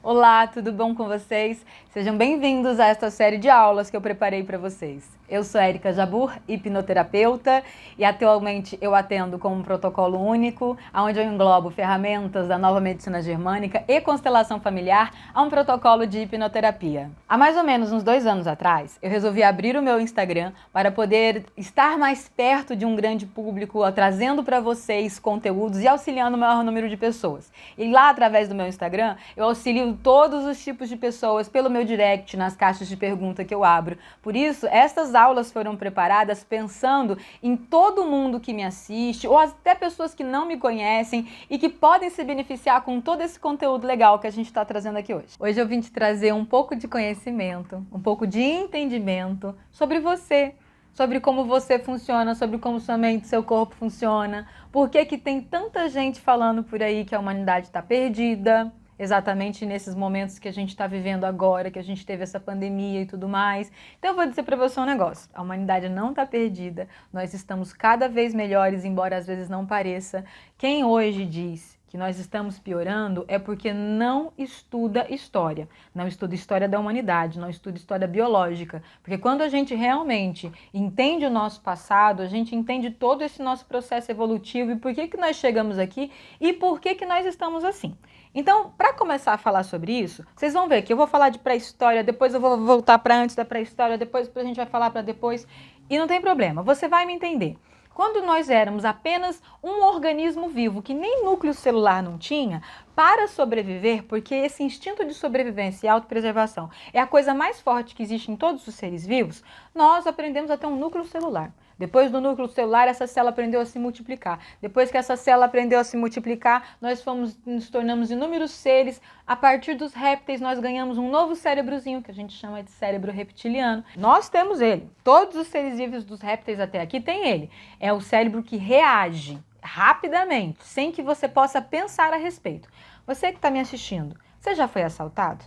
Olá, tudo bom com vocês? Sejam bem-vindos a esta série de aulas que eu preparei para vocês. Eu sou Érica Jabur, hipnoterapeuta, e atualmente eu atendo com um protocolo único, onde eu englobo ferramentas da nova medicina germânica e constelação familiar a um protocolo de hipnoterapia. Há mais ou menos uns 2 anos atrás, eu resolvi abrir o meu Instagram para poder estar mais perto de um grande público, trazendo para vocês conteúdos e auxiliando o maior número de pessoas. E lá, através do meu Instagram, eu auxilio todos os tipos de pessoas pelo meu direct, nas caixas de pergunta que eu abro. Por isso, estas aulas foram preparadas pensando em todo mundo que me assiste, ou até pessoas que não me conhecem e que podem se beneficiar com todo esse conteúdo legal que a gente está trazendo aqui hoje. Hoje eu vim te trazer um pouco de conhecimento, um pouco de entendimento sobre você, sobre como você funciona, sobre como sua mente, seu corpo funciona, por que que tem tanta gente falando por aí que a humanidade está perdida, exatamente nesses momentos que a gente está vivendo agora, que a gente teve essa pandemia e tudo mais. Então eu vou dizer para você um negócio, a humanidade não está perdida, nós estamos cada vez melhores, embora às vezes não pareça. Quem hoje diz que nós estamos piorando é porque não estuda história, não estuda história da humanidade, não estuda história biológica, porque quando a gente realmente entende o nosso passado, a gente entende todo esse nosso processo evolutivo e por que que nós chegamos aqui e por que que nós estamos assim. Então, para começar a falar sobre isso, vocês vão ver que eu vou falar de pré-história, depois eu vou voltar para antes da pré-história, depois a gente vai falar para depois, e não tem problema, você vai me entender. Quando nós éramos apenas um organismo vivo, que nem núcleo celular não tinha, para sobreviver, porque esse instinto de sobrevivência e autopreservação é a coisa mais forte que existe em todos os seres vivos, nós aprendemos a ter um núcleo celular. Depois do núcleo celular, essa célula aprendeu a se multiplicar. Depois que essa célula aprendeu a se multiplicar, nos tornamos inúmeros seres. A partir dos répteis, nós ganhamos um novo cérebrozinho, que a gente chama de cérebro reptiliano. Nós temos ele. Todos os seres vivos dos répteis até aqui têm ele. É o cérebro que reage rapidamente, sem que você possa pensar a respeito. Você que está me assistindo, você já foi assaltado?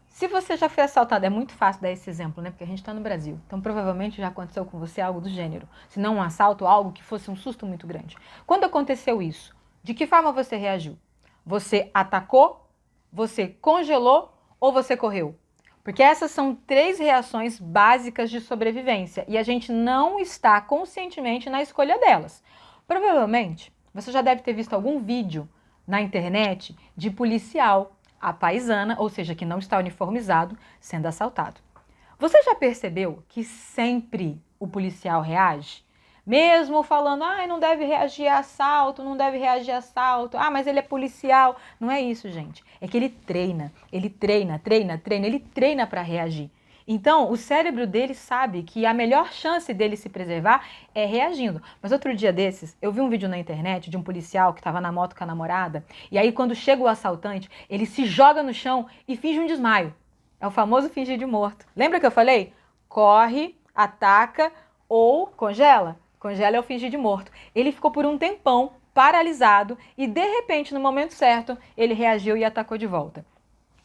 Se você já foi assaltado, é muito fácil dar esse exemplo, né? Porque a gente está no Brasil. Então, provavelmente já aconteceu com você algo do gênero. Se não um assalto, algo que fosse um susto muito grande. Quando aconteceu isso, de que forma você reagiu? Você atacou? Você congelou? Ou você correu? Porque essas são 3 reações básicas de sobrevivência. E a gente não está conscientemente na escolha delas. Provavelmente, você já deve ter visto algum vídeo na internet de policial à paisana, ou seja, que não está uniformizado, sendo assaltado. Você já percebeu que sempre o policial reage? Mesmo falando, não deve reagir a assalto, não deve reagir a assalto, mas ele é policial. Não é isso, gente. É que ele treina para reagir. Então, o cérebro dele sabe que a melhor chance dele se preservar é reagindo. Mas outro dia desses, eu vi um vídeo na internet de um policial que estava na moto com a namorada, e aí quando chega o assaltante, ele se joga no chão e finge um desmaio. É o famoso fingir de morto. Lembra que eu falei? Corre, ataca ou congela. Congela é o fingir de morto. Ele ficou por um tempão paralisado e, de repente, no momento certo, ele reagiu e atacou de volta.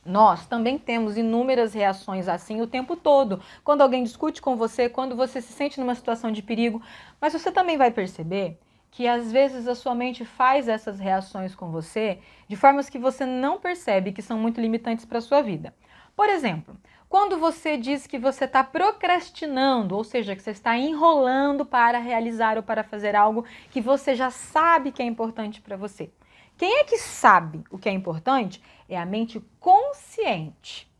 Nós também temos inúmeras reações assim o tempo todo. Quando alguém discute com você, quando você se sente numa situação de perigo. Mas você também vai perceber que às vezes a sua mente faz essas reações com você de formas que você não percebe, que são muito limitantes para a sua vida. Por exemplo, quando você diz que você está procrastinando, ou seja, que você está enrolando para realizar ou para fazer algo que você já sabe que é importante para você. Quem é que sabe o que é importante? É a mente consciente.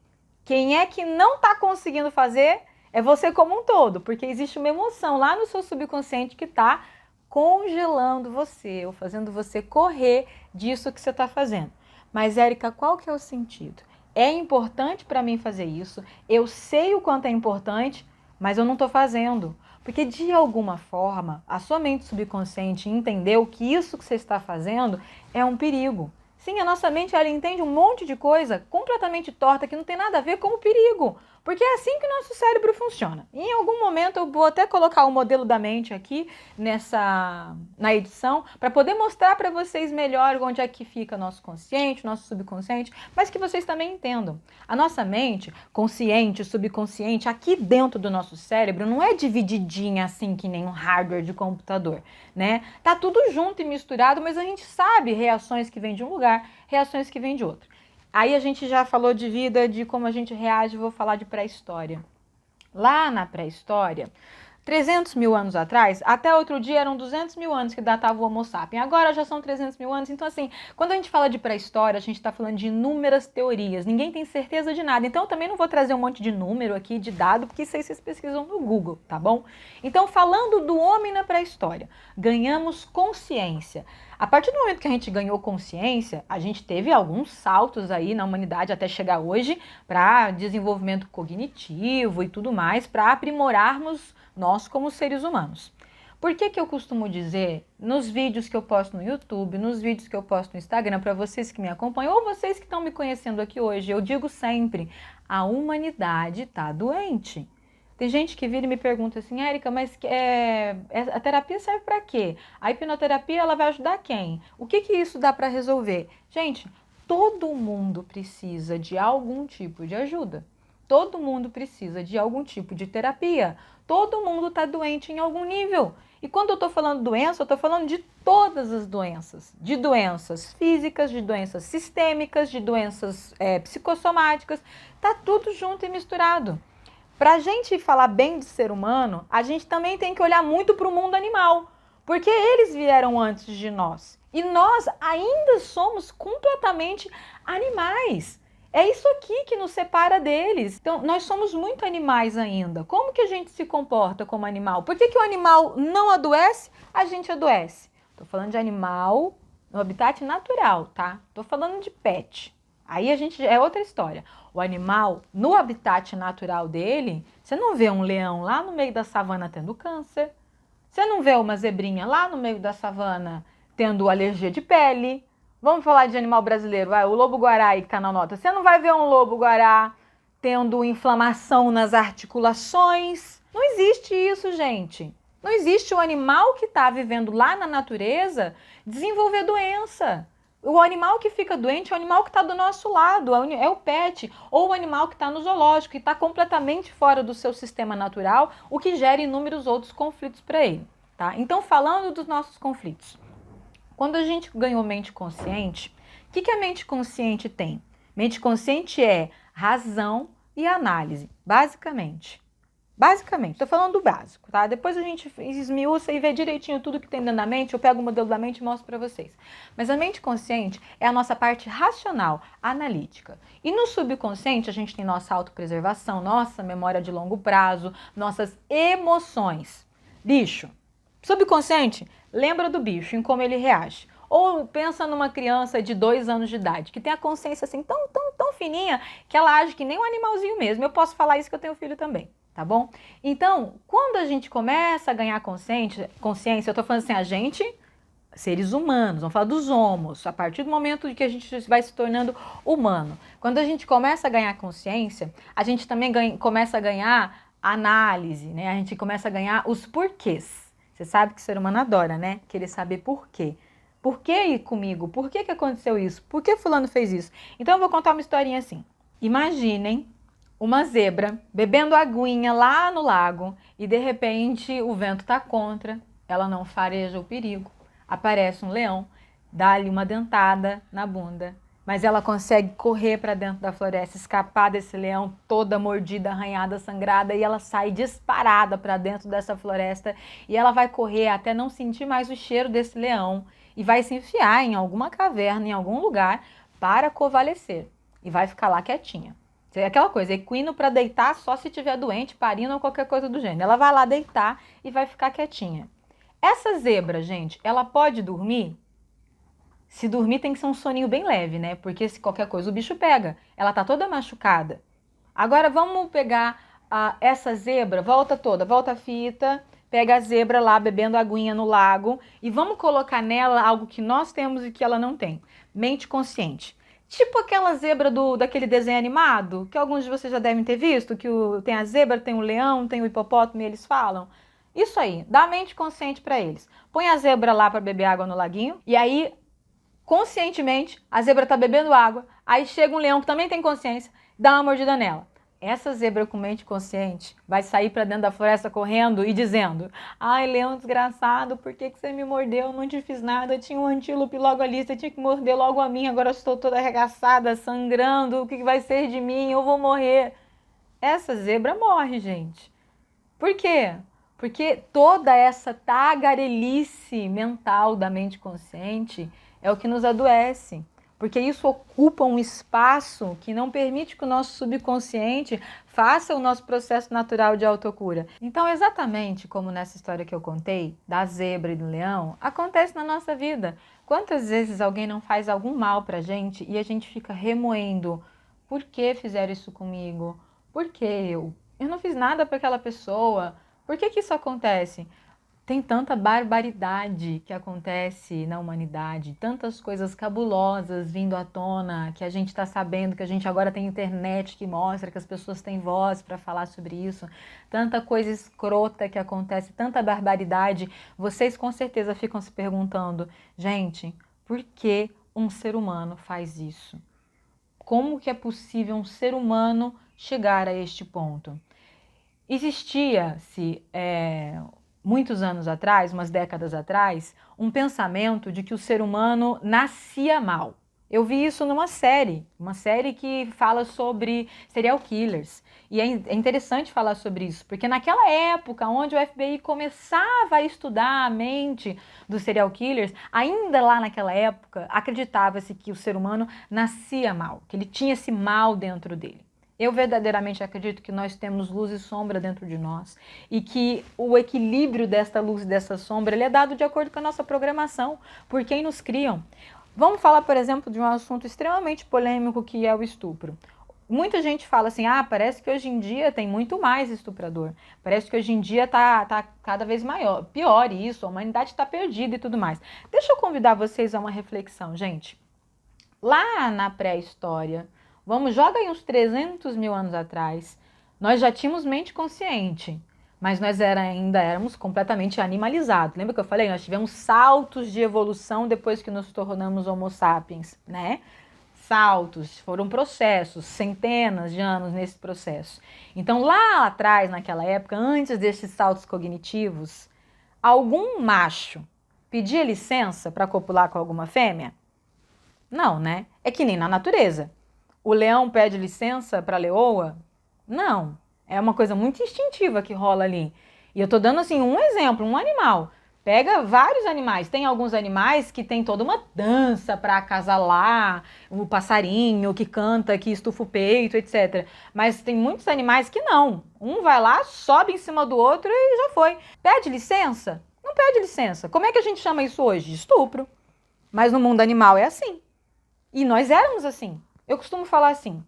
Quem é que não está conseguindo fazer é você como um todo, porque existe uma emoção lá no seu subconsciente que está congelando você, ou fazendo você correr disso que você está fazendo. Mas, Érica, qual que é o sentido? É importante para mim fazer isso, eu sei o quanto é importante, mas eu não estou fazendo. Porque, de alguma forma, a sua mente subconsciente entendeu que isso que você está fazendo é um perigo. Sim, a nossa mente ela entende um monte de coisa completamente torta que não tem nada a ver com o perigo. Porque é assim que o nosso cérebro funciona. E em algum momento eu vou até colocar o modelo da mente aqui na edição para poder mostrar para vocês melhor onde é que fica nosso consciente, nosso subconsciente, mas que vocês também entendam. A nossa mente, consciente, subconsciente, aqui dentro do nosso cérebro, não é divididinha assim que nem um hardware de computador, né? Tá tudo junto e misturado, mas a gente sabe reações que vêm de um lugar, reações que vêm de outro. Aí a gente já falou de vida, de como a gente reage, vou falar de pré-história. Lá na pré-história, 300 mil anos atrás, até outro dia eram 200 mil anos que datava o Homo sapiens. Agora já são 300 mil anos. Então, assim, quando a gente fala de pré-história, a gente está falando de inúmeras teorias. Ninguém tem certeza de nada. Então, eu também não vou trazer um monte de número aqui, de dado, porque isso aí vocês pesquisam no Google, tá bom? Então, falando do homem na pré-história, ganhamos consciência. A partir do momento que a gente ganhou consciência, a gente teve alguns saltos aí na humanidade até chegar hoje para desenvolvimento cognitivo e tudo mais, para aprimorarmos nós como seres humanos. Por que que eu costumo dizer nos vídeos que eu posto no YouTube, nos vídeos que eu posto no Instagram, para vocês que me acompanham ou vocês que estão me conhecendo aqui hoje, eu digo sempre, a humanidade está doente. Tem gente que vira e me pergunta assim, Érica, mas a terapia serve para quê? A hipnoterapia ela vai ajudar quem? O que que isso dá para resolver? Gente, todo mundo precisa de algum tipo de ajuda. Todo mundo precisa de algum tipo de terapia. Todo mundo está doente em algum nível. E quando eu estou falando doença, eu estou falando de todas as doenças. De doenças físicas, de doenças sistêmicas, de doenças psicossomáticas. Está tudo junto e misturado. Para a gente falar bem de ser humano, a gente também tem que olhar muito para o mundo animal, porque eles vieram antes de nós. E nós ainda somos completamente animais. É isso aqui que nos separa deles. Então, nós somos muito animais ainda. Como que a gente se comporta como animal? Por que que o animal não adoece? A gente adoece. Estou falando de animal no habitat natural, tá? Estou falando de pet. Aí a gente é outra história. O animal, no habitat natural dele, você não vê um leão lá no meio da savana tendo câncer. Você não vê uma zebrinha lá no meio da savana tendo alergia de pele. Vamos falar de animal brasileiro, o lobo-guará aí que está na nota. Você não vai ver um lobo-guará tendo inflamação nas articulações. Não existe isso, gente. Não existe o animal que está vivendo lá na natureza desenvolver doença. O animal que fica doente é o animal que está do nosso lado, é o pet, ou o animal que está no zoológico, que está completamente fora do seu sistema natural, o que gera inúmeros outros conflitos para ele. Tá? Então, falando dos nossos conflitos, quando a gente ganhou mente consciente, o que a mente consciente tem? Mente consciente é razão e análise, basicamente. Basicamente, estou falando do básico, tá? Depois a gente esmiuça e vê direitinho tudo que tem dentro da mente, eu pego o modelo da mente e mostro para vocês. Mas a mente consciente é a nossa parte racional, analítica. E no subconsciente a gente tem nossa autopreservação, nossa memória de longo prazo, nossas emoções. Bicho, subconsciente, lembra do bicho, em como ele reage. Ou pensa numa criança de 2 anos de idade, que tem a consciência assim tão fininha, que ela age que nem um animalzinho mesmo. Eu posso falar isso que eu tenho filho também. Tá bom? Então, quando a gente começa a ganhar consciência, eu tô falando assim, a gente, seres humanos, vamos falar dos homos, a partir do momento de que a gente vai se tornando humano. Quando a gente começa a ganhar consciência, a gente também começa a ganhar análise, né? A gente começa a ganhar os porquês. Você sabe que o ser humano adora, né? Querer saber por quê. Por que ir comigo? Por que aconteceu isso? Por que fulano fez isso? Então, eu vou contar uma historinha assim. Imaginem uma zebra bebendo aguinha lá no lago e de repente o vento tá contra, ela não fareja o perigo. Aparece um leão, dá-lhe uma dentada na bunda, mas ela consegue correr para dentro da floresta, escapar desse leão toda mordida, arranhada, sangrada e ela sai disparada para dentro dessa floresta e ela vai correr até não sentir mais o cheiro desse leão e vai se enfiar em alguma caverna, em algum lugar para convalescer e vai ficar lá quietinha. É aquela coisa, equino para deitar só se tiver doente, parindo ou qualquer coisa do gênero. Ela vai lá deitar e vai ficar quietinha. Essa zebra, gente, ela pode dormir? Se dormir tem que ser um soninho bem leve, né? Porque se qualquer coisa o bicho pega. Ela tá toda machucada. Agora vamos pegar essa zebra, volta a fita, pega a zebra lá bebendo aguinha no lago e vamos colocar nela algo que nós temos e que ela não tem. Mente consciente. Tipo aquela zebra daquele desenho animado, que alguns de vocês já devem ter visto, que tem a zebra, tem o leão, tem o hipopótamo e eles falam. Isso aí, dá mente consciente para eles. Põe a zebra lá para beber água no laguinho e aí, conscientemente, a zebra tá bebendo água, aí chega um leão que também tem consciência, dá uma mordida nela. essa zebra com mente consciente vai sair para dentro da floresta correndo e dizendo: ai, leão desgraçado, por que você me mordeu? Eu não te fiz nada, tinha um antílope logo ali, você tinha que morder logo a mim, agora eu estou toda arregaçada, sangrando, o que vai ser de mim? Eu vou morrer. Essa zebra morre, gente. Por quê? Porque toda essa tagarelice mental da mente consciente é o que nos adoece. Porque isso ocupa um espaço que não permite que o nosso subconsciente faça o nosso processo natural de autocura. Então, exatamente como nessa história que eu contei, da zebra e do leão, acontece na nossa vida. Quantas vezes alguém não faz algum mal pra gente e a gente fica remoendo: por que fizeram isso comigo? Por que eu? Eu não fiz nada para aquela pessoa. Por que isso acontece? Tem tanta barbaridade que acontece na humanidade, tantas coisas cabulosas vindo à tona, que a gente está sabendo, que a gente agora tem internet que mostra que as pessoas têm voz para falar sobre isso, tanta coisa escrota que acontece, tanta barbaridade. Vocês com certeza ficam se perguntando: gente, por que um ser humano faz isso? Como que é possível um ser humano chegar a este ponto? Existia-se, muitos anos atrás, umas décadas atrás, um pensamento de que o ser humano nascia mal. Eu vi isso numa série que fala sobre serial killers. E é interessante falar sobre isso, porque naquela época, onde o FBI começava a estudar a mente dos serial killers, ainda lá naquela época, acreditava-se que o ser humano nascia mal, que ele tinha esse mal dentro dele. Eu verdadeiramente acredito que nós temos luz e sombra dentro de nós e que o equilíbrio desta luz e dessa sombra ele é dado de acordo com a nossa programação, por quem nos criam. Vamos falar, por exemplo, de um assunto extremamente polêmico que é o estupro. Muita gente fala assim: ah, parece que hoje em dia tem muito mais estuprador, parece que hoje em dia tá cada vez maior, pior isso, a humanidade está perdida e tudo mais. Deixa eu convidar vocês a uma reflexão, gente. Lá na pré-história, joga aí uns 300 mil anos atrás, nós já tínhamos mente consciente, mas nós ainda éramos completamente animalizados. Lembra que eu falei? Nós tivemos saltos de evolução depois que nos tornamos homo sapiens, né? Saltos, foram processos, centenas de anos nesse processo. Então lá atrás, naquela época, antes desses saltos cognitivos, algum macho pedia licença para copular com alguma fêmea? Não, né? É que nem na natureza. O leão pede licença para a leoa? Não. É uma coisa muito instintiva que rola ali. E eu tô dando assim um exemplo, um animal. Pega vários animais. Tem alguns animais que tem toda uma dança para acasalar, o passarinho que canta, que estufa o peito, etc. Mas tem muitos animais que não. Um vai lá, sobe em cima do outro e já foi. Pede licença? Não pede licença. Como é que a gente chama isso hoje? De estupro. Mas no mundo animal é assim. E nós éramos assim. Eu costumo falar assim: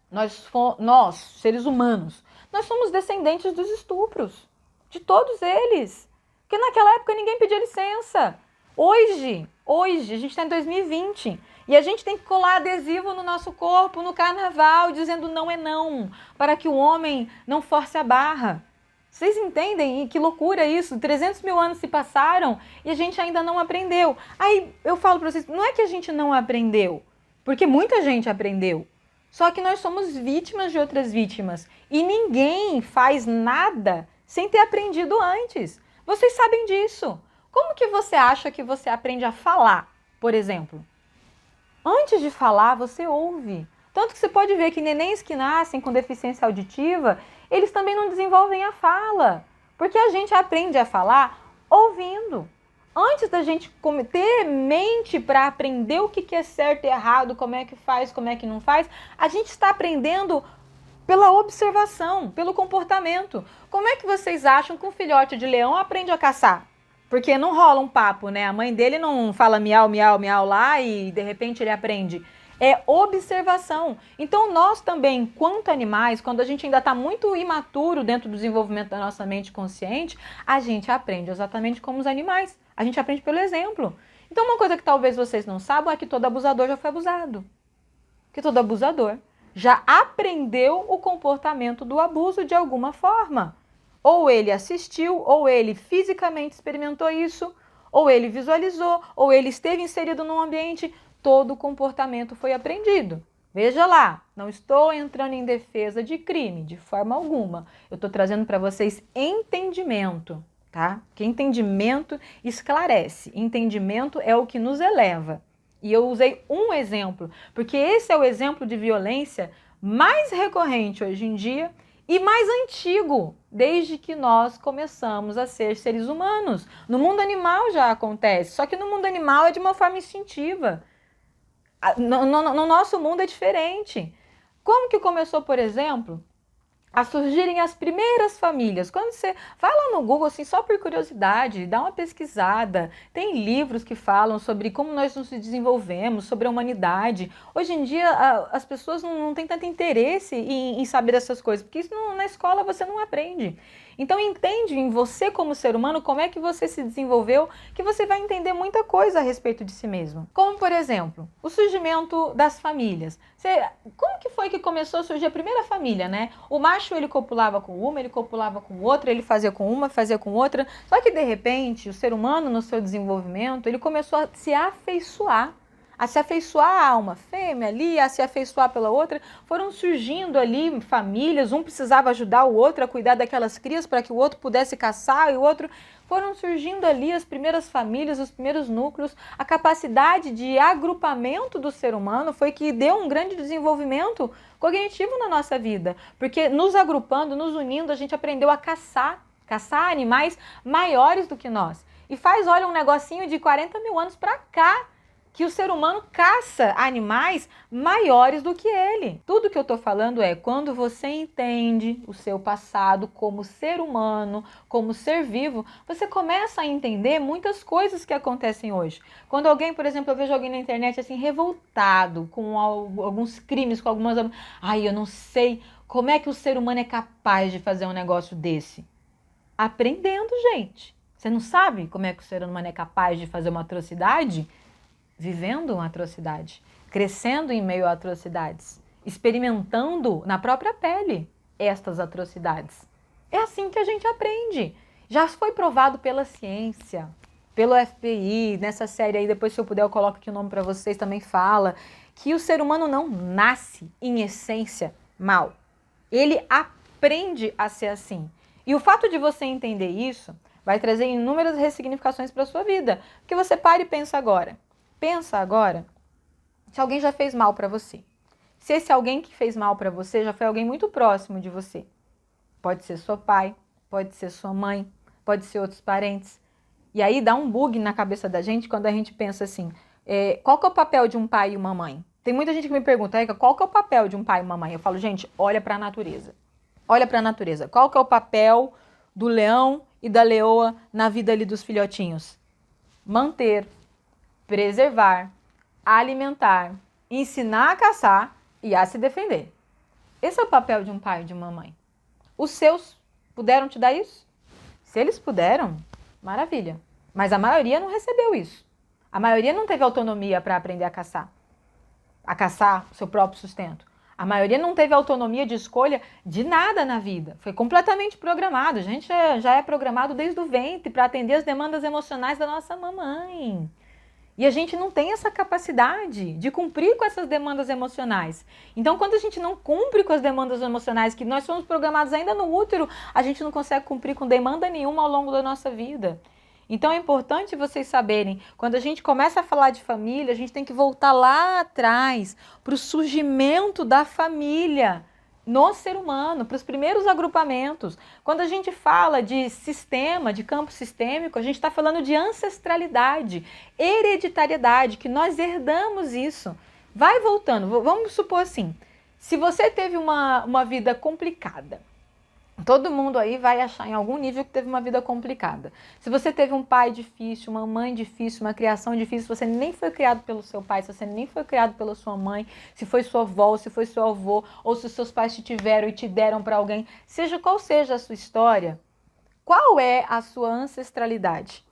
nós, seres humanos, nós somos descendentes dos estupros. De todos eles. Porque naquela época ninguém pedia licença. Hoje, a gente está em 2020 e a gente tem que colar adesivo no nosso corpo, no carnaval, dizendo não é não, para que o homem não force a barra. Vocês entendem? E que loucura isso? 300 mil anos se passaram e a gente ainda não aprendeu. Aí eu falo para vocês, não é que a gente não aprendeu, porque muita gente aprendeu. Só que nós somos vítimas de outras vítimas e ninguém faz nada sem ter aprendido antes. Vocês sabem disso. Como que você acha que você aprende a falar, por exemplo? Antes de falar, você ouve. Tanto que você pode ver que nenéns que nascem com deficiência auditiva, eles também não desenvolvem a fala. Porque a gente aprende a falar ouvindo. Antes da gente ter mente para aprender o que é certo e errado, como é que faz, como é que não faz, a gente está aprendendo pela observação, pelo comportamento. Como é que vocês acham que um filhote de leão aprende a caçar? Porque não rola um papo, né? A mãe dele não fala miau, miau, miau lá e de repente ele aprende. É observação. Então nós também, enquanto animais, quando a gente ainda está muito imaturo dentro do desenvolvimento da nossa mente consciente, a gente aprende exatamente como os animais. A gente aprende pelo exemplo. Então uma coisa que talvez vocês não saibam é que todo abusador já foi abusado. Que todo abusador já aprendeu o comportamento do abuso de alguma forma. Ou ele assistiu, ou ele fisicamente experimentou isso, ou ele visualizou, ou ele esteve inserido num ambiente. Todo o comportamento foi aprendido. Veja lá, Não estou entrando em defesa de crime, de forma alguma. Eu estou trazendo para vocês entendimento, tá? Porque entendimento esclarece. Entendimento é o que nos eleva. E eu usei um exemplo, porque esse é o exemplo de violência mais recorrente hoje em dia e mais antigo, desde que nós começamos a ser seres humanos. No mundo animal já acontece, só que no mundo animal é de uma forma instintiva. No nosso mundo é diferente. Como que começou, por exemplo, a surgirem as primeiras famílias? Quando você vai lá no Google, assim, só por curiosidade, dá uma pesquisada. Tem livros que falam sobre como nós nos desenvolvemos, sobre a humanidade. Hoje em dia, as pessoas não têm tanto interesse em saber essas coisas, porque isso na escola você não aprende. Então entende em você como ser humano como é que você se desenvolveu, que você vai entender muita coisa a respeito de si mesmo. Como, por exemplo, o surgimento das famílias. Como que foi que começou a surgir a primeira família, né? O macho, ele copulava com uma, ele copulava com outra, ele fazia com uma, fazia com outra. Só que, de repente, o ser humano, no seu desenvolvimento, ele começou a se afeiçoar a uma fêmea ali, a se afeiçoar pela outra. Foram surgindo ali famílias, um precisava ajudar o outro a cuidar daquelas crias para que o outro pudesse caçar e o outro. Foram surgindo ali as primeiras famílias, os primeiros núcleos. A capacidade de agrupamento do ser humano foi que deu um grande desenvolvimento cognitivo na nossa vida, porque nos agrupando, nos unindo, a gente aprendeu a caçar animais maiores do que nós. E olha, um negocinho de 40 mil anos para cá, que o ser humano caça animais maiores do que ele. Tudo que eu estou falando é quando você entende o seu passado como ser humano, como ser vivo, você começa a entender muitas coisas que acontecem hoje. Quando alguém, por exemplo, eu vejo alguém na internet assim revoltado com alguns crimes, com algumas... Ai, eu não sei como é que o ser humano é capaz de fazer um negócio desse. Aprendendo, gente. Você não sabe como é que o ser humano é capaz de fazer uma atrocidade? Vivendo uma atrocidade, crescendo em meio a atrocidades, experimentando na própria pele estas atrocidades. É assim que a gente aprende. Já foi provado pela ciência, pelo FBI, nessa série aí, depois se eu puder eu coloco aqui o nome para vocês, também fala que o ser humano não nasce em essência mal. Ele aprende a ser assim. E o fato de você entender isso vai trazer inúmeras ressignificações para a sua vida. Porque você para e pensa agora. Pensa agora se alguém já fez mal para você. Se esse alguém que fez mal para você já foi alguém muito próximo de você. Pode ser seu pai, pode ser sua mãe, pode ser outros parentes. E aí dá um bug na cabeça da gente quando a gente pensa assim, qual que é o papel de um pai e uma mãe? Tem muita gente que me pergunta, Érica, qual que é o papel de um pai e uma mãe? Eu falo, gente, olha para a natureza. Olha para a natureza. Qual que é o papel do leão e da leoa na vida ali dos filhotinhos? Manter, preservar, alimentar, ensinar a caçar e a se defender. Esse é o papel de um pai e de uma mãe. Os seus puderam te dar isso? Se eles puderam, maravilha. Mas a maioria não recebeu isso. A maioria não teve autonomia para aprender a caçar o seu próprio sustento. A maioria não teve autonomia de escolha de nada na vida. Foi completamente programado. A gente já é programado desde o ventre para atender as demandas emocionais da nossa mamãe. E a gente não tem essa capacidade de cumprir com essas demandas emocionais. Então, quando a gente não cumpre com as demandas emocionais, que nós somos programados ainda no útero, a gente não consegue cumprir com demanda nenhuma ao longo da nossa vida. Então, é importante vocês saberem, quando a gente começa a falar de família, a gente tem que voltar lá atrás, para o surgimento da família no ser humano, para os primeiros agrupamentos. Quando a gente fala de sistema, de campo sistêmico, a gente está falando de ancestralidade, hereditariedade, que nós herdamos isso. Vai voltando, vamos supor assim, se você teve uma vida complicada, todo mundo aí vai achar em algum nível que teve uma vida complicada. Se você teve um pai difícil, uma mãe difícil, uma criação difícil, se você nem foi criado pelo seu pai, se você nem foi criado pela sua mãe, se foi sua avó, se foi seu avô, ou se seus pais te tiveram e te deram para alguém, seja qual seja a sua história, qual é a sua ancestralidade?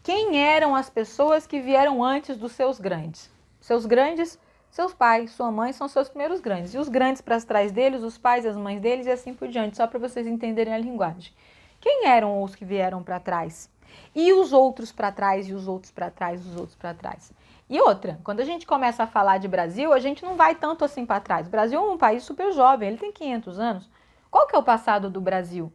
Quem eram as pessoas que vieram antes dos seus grandes? Seus grandes, seus pais, sua mãe são seus primeiros grandes. E os grandes para trás deles, os pais e as mães deles e assim por diante, só para vocês entenderem a linguagem. Quem eram os que vieram para trás? E os outros para trás, e os outros para trás, os outros para trás. E outra, quando a gente começa a falar de Brasil, a gente não vai tanto assim para trás. O Brasil é um país super jovem, ele tem 500 anos. Qual que é o passado do Brasil?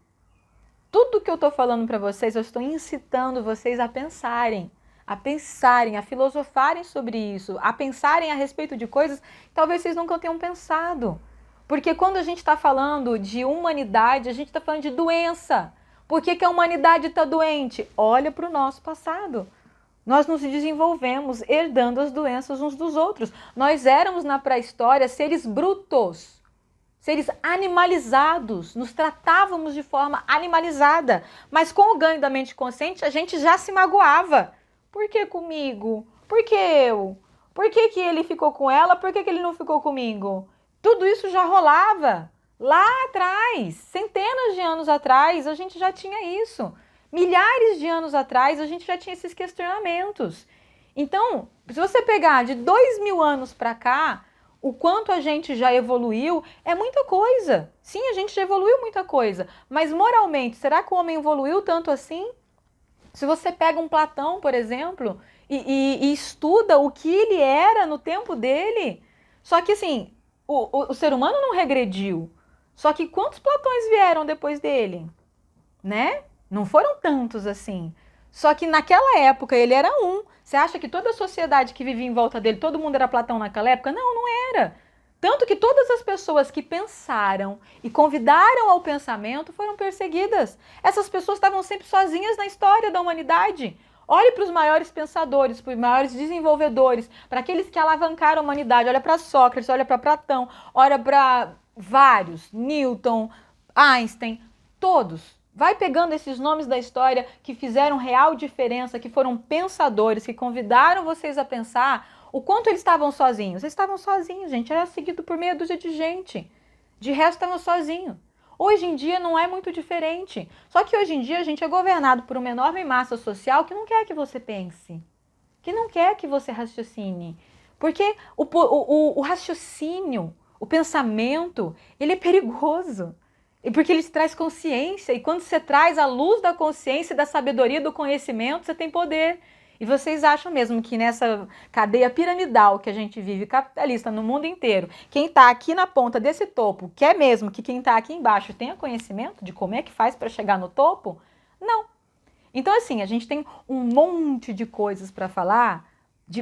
Tudo que eu estou falando para vocês, eu estou incitando vocês a pensarem, a filosofarem sobre isso, a pensarem a respeito de coisas que talvez vocês nunca tenham pensado. Porque quando a gente está falando de humanidade, a gente está falando de doença. Por que a humanidade está doente? Olha para o nosso passado. Nós nos desenvolvemos herdando as doenças uns dos outros. Nós éramos na pré-história seres brutos, seres animalizados, nos tratávamos de forma animalizada. Mas com o ganho da mente consciente, a gente já se magoava. Por que comigo? Por que eu? Por que ele ficou com ela? Por que ele não ficou comigo? Tudo isso já rolava lá atrás, centenas de anos atrás, a gente já tinha isso. Milhares de anos atrás, a gente já tinha esses questionamentos. Então, se você pegar de 2000 anos para cá, o quanto a gente já evoluiu é muita coisa. Sim, a gente já evoluiu muita coisa. Mas moralmente, será que o homem evoluiu tanto assim? Se você pega um Platão, por exemplo, e estuda o que ele era no tempo dele, só que assim, o ser humano não regrediu. Só que quantos Platões vieram depois dele? Né? Não foram tantos assim. Só que naquela época ele era um. Você acha que toda a sociedade que vivia em volta dele, todo mundo era Platão naquela época? Não, não era. Tanto que todas as pessoas que pensaram e convidaram ao pensamento foram perseguidas. Essas pessoas estavam sempre sozinhas na história da humanidade. Olhe para os maiores pensadores, para os maiores desenvolvedores, para aqueles que alavancaram a humanidade. Olha para Sócrates, olha para Platão, olha para vários, Newton, Einstein, todos. Vai pegando esses nomes da história que fizeram real diferença, que foram pensadores, que convidaram vocês a pensar o quanto eles estavam sozinhos. Eles estavam sozinhos, gente. Era seguido por meia dúzia de gente. De resto, estavam sozinhos. Hoje em dia não é muito diferente. Só que hoje em dia a gente é governado por uma enorme massa social que não quer que você pense. Que não quer que você raciocine. Porque o raciocínio, o pensamento, ele é perigoso. E porque ele te traz consciência. E quando você traz a luz da consciência, da sabedoria, do conhecimento, você tem poder. E vocês acham mesmo que nessa cadeia piramidal que a gente vive, capitalista, no mundo inteiro, quem está aqui na ponta desse topo, quer mesmo que quem está aqui embaixo tenha conhecimento de como é que faz para chegar no topo? Não. Então, assim, a gente tem um monte de coisas para falar,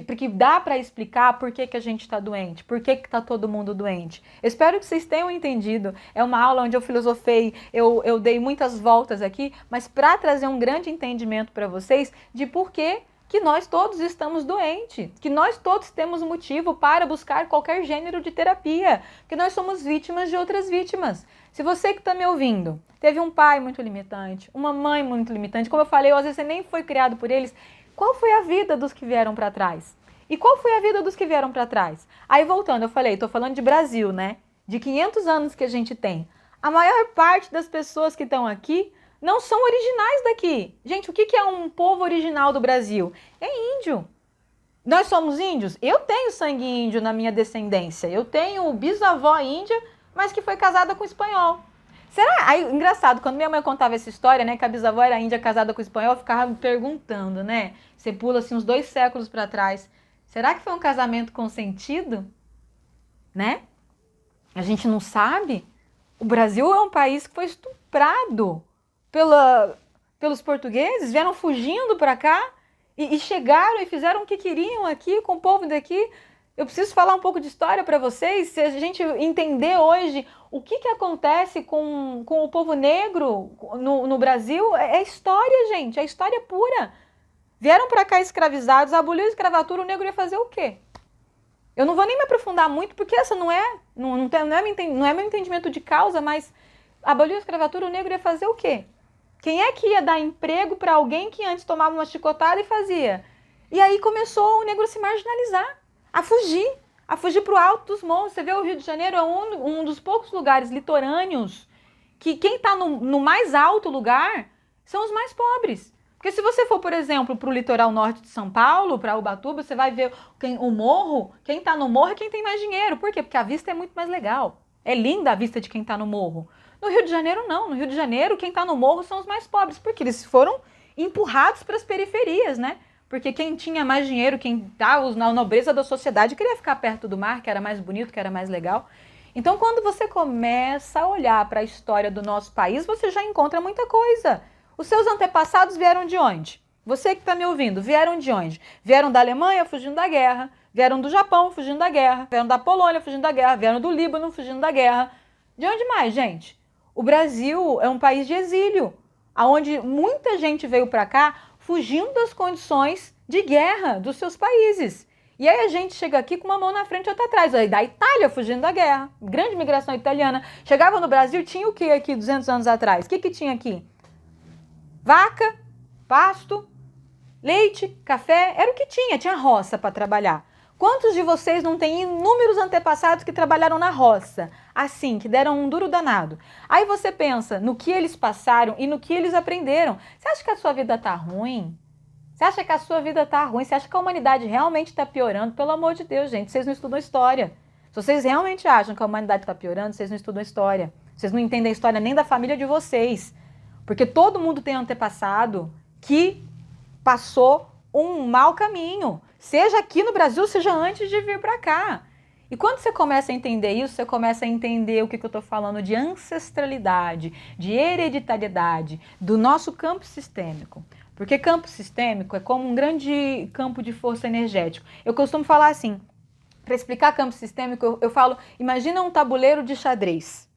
porque dá para explicar por que a gente está doente, por que está todo mundo doente. Eu espero que vocês tenham entendido. É uma aula onde eu filosofei, eu dei muitas voltas aqui, mas para trazer um grande entendimento para vocês de por que nós todos estamos doentes, que nós todos temos motivo para buscar qualquer gênero de terapia, que nós somos vítimas de outras vítimas. Se você que está me ouvindo teve um pai muito limitante, uma mãe muito limitante, como eu falei, às vezes você nem foi criado por eles, qual foi a vida dos que vieram para trás? E qual foi a vida dos que vieram para trás? Aí voltando, eu falei, estou falando de Brasil, né? De 500 anos que a gente tem. A maior parte das pessoas que estão aqui não são originais daqui. Gente, o que é um povo original do Brasil? É índio. Nós somos índios? Eu tenho sangue índio na minha descendência. Eu tenho bisavó índia, mas que foi casada com espanhol. Será? Aí, engraçado, quando minha mãe contava essa história, né, que a bisavó era índia casada com espanhol, eu ficava me perguntando, né? Você pula assim uns 2 séculos para trás. Será que foi um casamento consentido? Né? A gente não sabe. O Brasil é um país que foi estuprado pelos portugueses, vieram fugindo para cá e chegaram e fizeram o que queriam aqui com o povo daqui. Eu preciso falar um pouco de história para vocês, se a gente entender hoje o que acontece com o povo negro no Brasil, é história, gente, é história pura. Vieram para cá escravizados, aboliu a escravatura, o negro ia fazer o quê? Eu não vou nem me aprofundar muito, porque essa não é meu entendimento de causa, mas aboliu a escravatura, o negro ia fazer o quê? Quem é que ia dar emprego para alguém que antes tomava uma chicotada e fazia? E aí começou o negro a se marginalizar, a fugir para o alto dos montes. Você vê o Rio de Janeiro é um dos poucos lugares litorâneos que quem está no mais alto lugar são os mais pobres. Porque se você for, por exemplo, para o litoral norte de São Paulo, para Ubatuba, você vai ver o morro, quem está no morro é quem tem mais dinheiro. Por quê? Porque a vista é muito mais legal. É linda a vista de quem está no morro. No Rio de Janeiro, não. No Rio de Janeiro, quem está no morro são os mais pobres, porque eles foram empurrados para as periferias, né? porque quem tinha mais dinheiro, quem estava na nobreza da sociedade, queria ficar perto do mar, que era mais bonito, que era mais legal. Então, quando você começa a olhar para a história do nosso país, você já encontra muita coisa. Os seus antepassados vieram de onde? Você que está me ouvindo, vieram de onde? Vieram da Alemanha fugindo da guerra, vieram do Japão fugindo da guerra, vieram da Polônia fugindo da guerra, vieram do Líbano fugindo da guerra. De onde mais, gente? O Brasil é um país de exílio, onde muita gente veio para cá fugindo das condições de guerra dos seus países. E aí a gente chega aqui com uma mão na frente e outra atrás. Aí da Itália fugindo da guerra, grande migração italiana. Chegava no Brasil, tinha o que aqui 200 anos atrás? O que tinha aqui? Vaca, pasto, leite, café, era o que tinha roça para trabalhar. Quantos de vocês não têm inúmeros antepassados que trabalharam na roça, assim, que deram um duro danado? Aí você pensa no que eles passaram e no que eles aprenderam. Você acha que a sua vida tá ruim? Você acha que a sua vida tá ruim? Você acha que a humanidade realmente está piorando? Pelo amor de Deus, gente, vocês não estudam história. Se vocês realmente acham que a humanidade está piorando, vocês não estudam história. Vocês não entendem a história nem da família de vocês. Porque todo mundo tem antepassado que passou um mau caminho, seja aqui no Brasil, seja antes de vir para cá. E quando você começa a entender isso, você começa a entender o que eu estou falando de ancestralidade, de hereditariedade, do nosso campo sistêmico. Porque campo sistêmico é como um grande campo de força energético. Eu costumo falar assim, para explicar campo sistêmico, eu falo, imagina um tabuleiro de xadrez.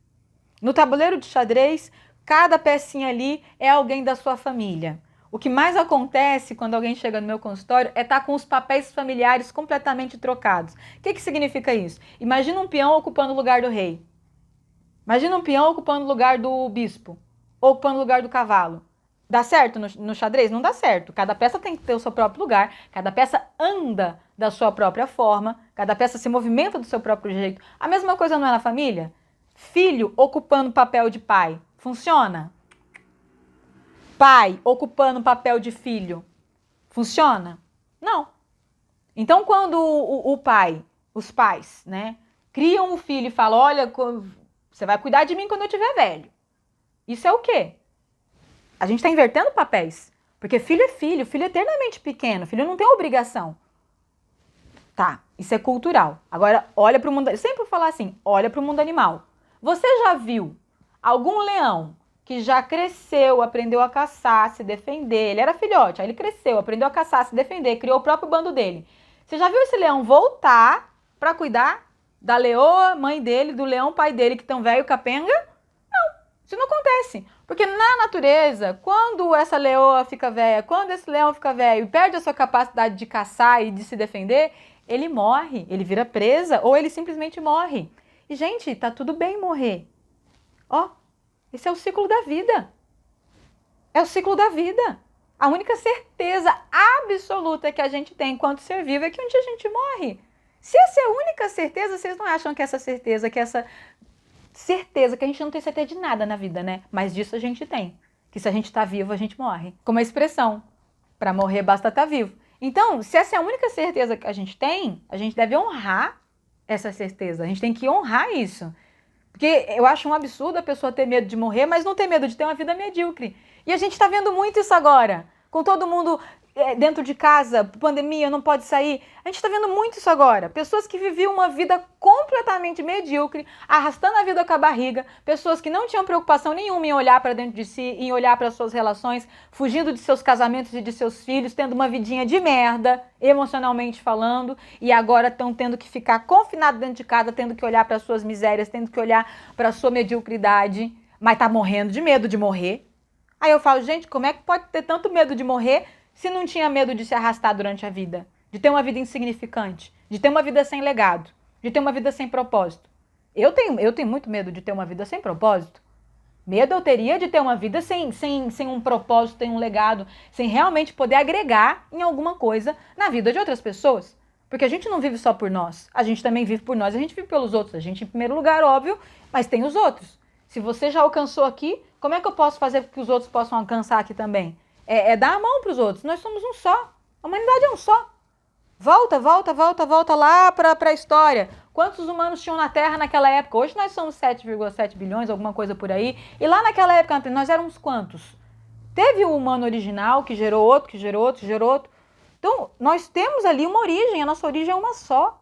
No tabuleiro de xadrez, cada pecinha ali é alguém da sua família. O que mais acontece quando alguém chega no meu consultório é estar com os papéis familiares completamente trocados. O que significa isso? Imagina um peão ocupando o lugar do rei. Imagina um peão ocupando o lugar do bispo. Ocupando o lugar do cavalo. Dá certo no xadrez? Não dá certo. Cada peça tem que ter o seu próprio lugar. Cada peça anda da sua própria forma. Cada peça se movimenta do seu próprio jeito. A mesma coisa não é na família? Filho ocupando o papel de pai. Funciona? Pai ocupando o papel de filho. Funciona? Não. Então, quando o pai, os pais, né, criam um filho e falam, olha, você vai cuidar de mim quando eu estiver velho. Isso é o quê? A gente está invertendo papéis. Porque filho é eternamente pequeno, filho não tem obrigação. Tá, isso é cultural. Agora, olha para o mundo, eu sempre vou falar assim, olha para o mundo animal. Você já viu algum leão que já cresceu, aprendeu a caçar, se defender, ele era filhote, aí ele cresceu, aprendeu a caçar, se defender, criou o próprio bando dele. Você já viu esse leão voltar para cuidar da leoa, mãe dele, do leão, pai dele, que tão velho, capenga? Não, isso não acontece. Porque na natureza, quando essa leoa fica velha, quando esse leão fica velho e perde a sua capacidade de caçar e de se defender, ele morre, ele vira presa ou ele simplesmente morre. E, gente, tá tudo bem morrer. Ó, esse é o ciclo da vida. É o ciclo da vida. A única certeza absoluta que a gente tem enquanto ser vivo é que um dia a gente morre. Se essa é a única certeza, vocês não acham que essa certeza, que a gente não tem certeza de nada na vida, né? Mas disso a gente tem. Que se a gente tá vivo, a gente morre. Como a expressão, para morrer basta estar vivo. Então, se essa é a única certeza que a gente tem, a gente deve honrar essa certeza. A gente tem que honrar isso. Porque eu acho um absurdo a pessoa ter medo de morrer, mas não ter medo de ter uma vida medíocre. E a gente está vendo muito isso agora. Com todo mundo dentro de casa, pandemia, não pode sair. A gente está vendo muito isso agora. Pessoas que viviam uma vida completamente medíocre, arrastando a vida com a barriga. Pessoas que não tinham preocupação nenhuma em olhar para dentro de si, em olhar para suas relações, fugindo de seus casamentos e de seus filhos, tendo uma vidinha de merda, emocionalmente falando. E agora estão tendo que ficar confinados dentro de casa, tendo que olhar para suas misérias, tendo que olhar para sua mediocridade. Mas tá morrendo de medo de morrer. Aí eu falo, gente, como é que pode ter tanto medo de morrer se não tinha medo de se arrastar durante a vida? De ter uma vida insignificante, de ter uma vida sem legado, de ter uma vida sem propósito. Eu tenho muito medo de ter uma vida sem propósito. Medo eu teria de ter uma vida sem um propósito, sem um legado, sem realmente poder agregar em alguma coisa na vida de outras pessoas. Porque a gente não vive só por nós, a gente também vive por nós, a gente vive pelos outros. A gente em primeiro lugar, óbvio, mas tem os outros. Se você já alcançou aqui, como é que eu posso fazer para que os outros possam alcançar aqui também? É dar a mão para os outros. Nós somos um só. A humanidade é um só. Volta lá para a história. Quantos humanos tinham na Terra naquela época? Hoje nós somos 7,7 bilhões, alguma coisa por aí. E lá naquela época nós éramos quantos? Teve o humano original que gerou outro, que gerou outro, que gerou outro. Então, nós temos ali uma origem, a nossa origem é uma só.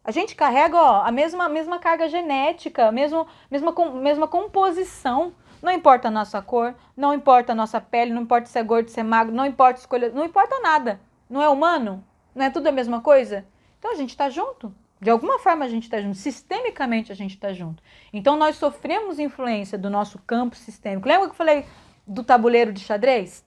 A gente carrega a mesma carga genética, mesma composição. Não importa a nossa cor, não importa a nossa pele, não importa se é gordo, se é magro, não importa escolha, não importa nada. Não é humano? Não é tudo a mesma coisa? Então a gente está junto. De alguma forma a gente está junto, sistemicamente a gente está junto. Então nós sofremos influência do nosso campo sistêmico. Lembra que eu falei do tabuleiro de xadrez?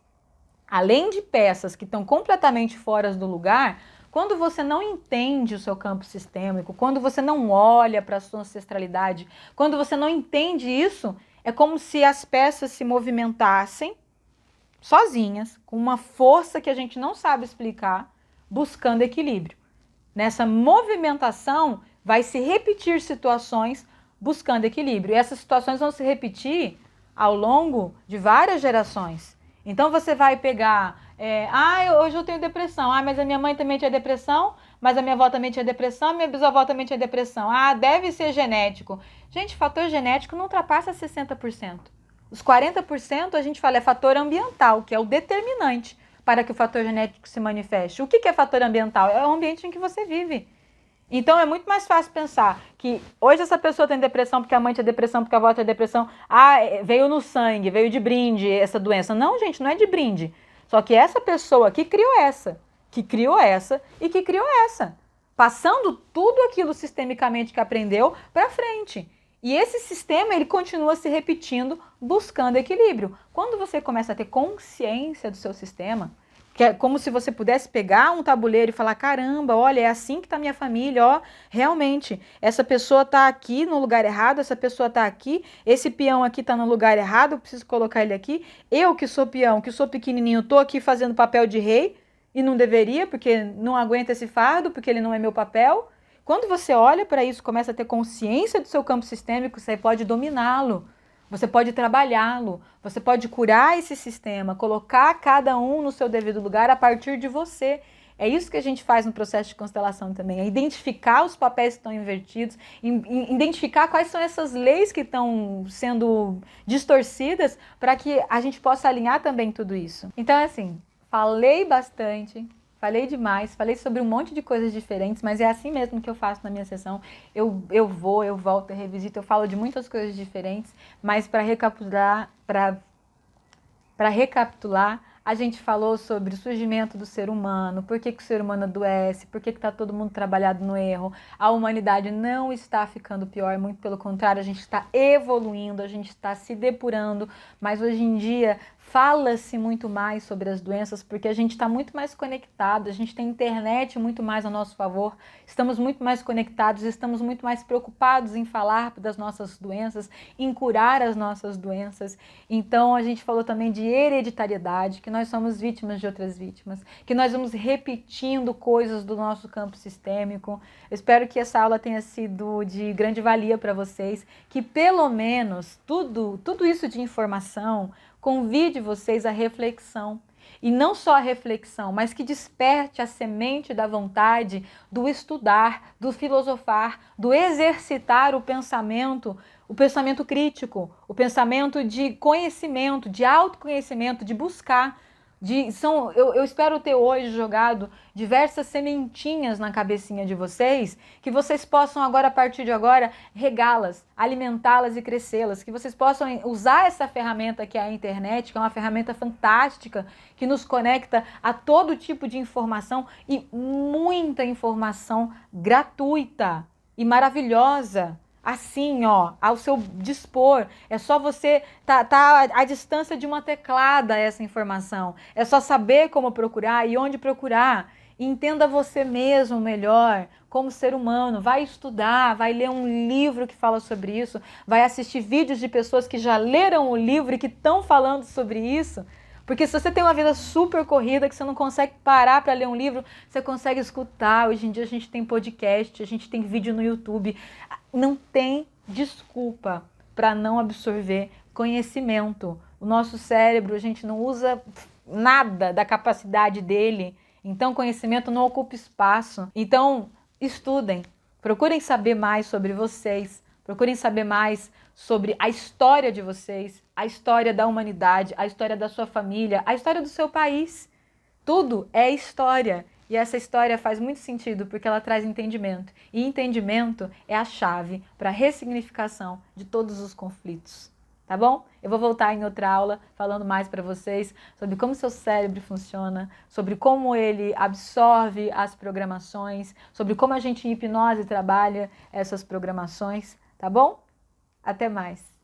Além de peças que estão completamente fora do lugar, quando você não entende o seu campo sistêmico, quando você não olha para a sua ancestralidade, quando você não entende isso, é como se as peças se movimentassem sozinhas, com uma força que a gente não sabe explicar, buscando equilíbrio. Nessa movimentação, vai se repetir situações buscando equilíbrio. E essas situações vão se repetir ao longo de várias gerações. Então você vai pegar, hoje eu tenho depressão, mas a minha mãe também tinha depressão, mas a minha avó também tinha depressão, minha bisavó também tinha depressão. Deve ser genético. Gente, fator genético não ultrapassa 60%. Os 40% a gente fala é fator ambiental, que é o determinante para que o fator genético se manifeste. O que é fator ambiental? É o ambiente em que você vive. Então é muito mais fácil pensar que hoje essa pessoa tem depressão porque a mãe tinha depressão, porque a avó tinha depressão. Veio no sangue, veio de brinde essa doença. Não, gente, não é de brinde. Só que essa pessoa que criou essa e que criou essa. Passando tudo aquilo sistemicamente que aprendeu para frente. E esse sistema, ele continua se repetindo, buscando equilíbrio. Quando você começa a ter consciência do seu sistema, que é como se você pudesse pegar um tabuleiro e falar, caramba, olha, é assim que está minha família, realmente, essa pessoa está aqui no lugar errado, essa pessoa está aqui, esse peão aqui está no lugar errado, eu preciso colocar ele aqui, eu que sou peão, que sou pequenininho, estou aqui fazendo papel de rei, e não deveria, porque não aguenta esse fardo, porque ele não é meu papel. Quando você olha para isso, começa a ter consciência do seu campo sistêmico, você pode dominá-lo. Você pode trabalhá-lo, você pode curar esse sistema, colocar cada um no seu devido lugar a partir de você. É isso que a gente faz no processo de constelação também, é identificar os papéis que estão invertidos, identificar quais são essas leis que estão sendo distorcidas para que a gente possa alinhar também tudo isso. Então, assim, falei bastante. Falei demais, falei sobre um monte de coisas diferentes, mas é assim mesmo que eu faço na minha sessão. Eu volto, eu revisito, eu falo de muitas coisas diferentes, mas para recapitular, a gente falou sobre o surgimento do ser humano, por que o ser humano adoece, por que está todo mundo trabalhado no erro. A humanidade não está ficando pior, muito pelo contrário, a gente está evoluindo, a gente está se depurando, mas hoje em dia fala-se muito mais sobre as doenças porque a gente está muito mais conectado, a gente tem internet muito mais a nosso favor, estamos muito mais conectados, estamos muito mais preocupados em falar das nossas doenças, em curar as nossas doenças. Então a gente falou também de hereditariedade, que nós somos vítimas de outras vítimas, que nós vamos repetindo coisas do nosso campo sistêmico. Eu espero que essa aula tenha sido de grande valia para vocês, que pelo menos tudo isso de informação convide vocês à reflexão. E não só a reflexão, mas que desperte a semente da vontade do estudar, do filosofar, do exercitar o pensamento crítico, o pensamento de conhecimento, de autoconhecimento, de buscar. Eu espero ter hoje jogado diversas sementinhas na cabecinha de vocês, que vocês possam agora, a partir de agora, regá-las, alimentá-las e crescê-las, que vocês possam usar essa ferramenta que é a internet, que é uma ferramenta fantástica, que nos conecta a todo tipo de informação e muita informação gratuita e maravilhosa. Assim, ao seu dispor, é só você tá à distância de uma teclada essa informação. É só saber como procurar e onde procurar. Entenda você mesmo melhor como ser humano. Vai estudar, vai ler um livro que fala sobre isso, vai assistir vídeos de pessoas que já leram o livro e que estão falando sobre isso. Porque se você tem uma vida super corrida, que você não consegue parar para ler um livro, você consegue escutar. Hoje em dia a gente tem podcast, a gente tem vídeo no YouTube. Não tem desculpa para não absorver conhecimento. O nosso cérebro, a gente não usa nada da capacidade dele. Então, conhecimento não ocupa espaço. Então, estudem. Procurem saber mais sobre vocês. Procurem saber mais sobre a história de vocês, a história da humanidade, a história da sua família, a história do seu país. Tudo é história. E essa história faz muito sentido porque ela traz entendimento. E entendimento é a chave para a ressignificação de todos os conflitos. Tá bom? Eu vou voltar em outra aula falando mais para vocês sobre como seu cérebro funciona, sobre como ele absorve as programações, sobre como a gente em hipnose trabalha essas programações, tá bom? Até mais!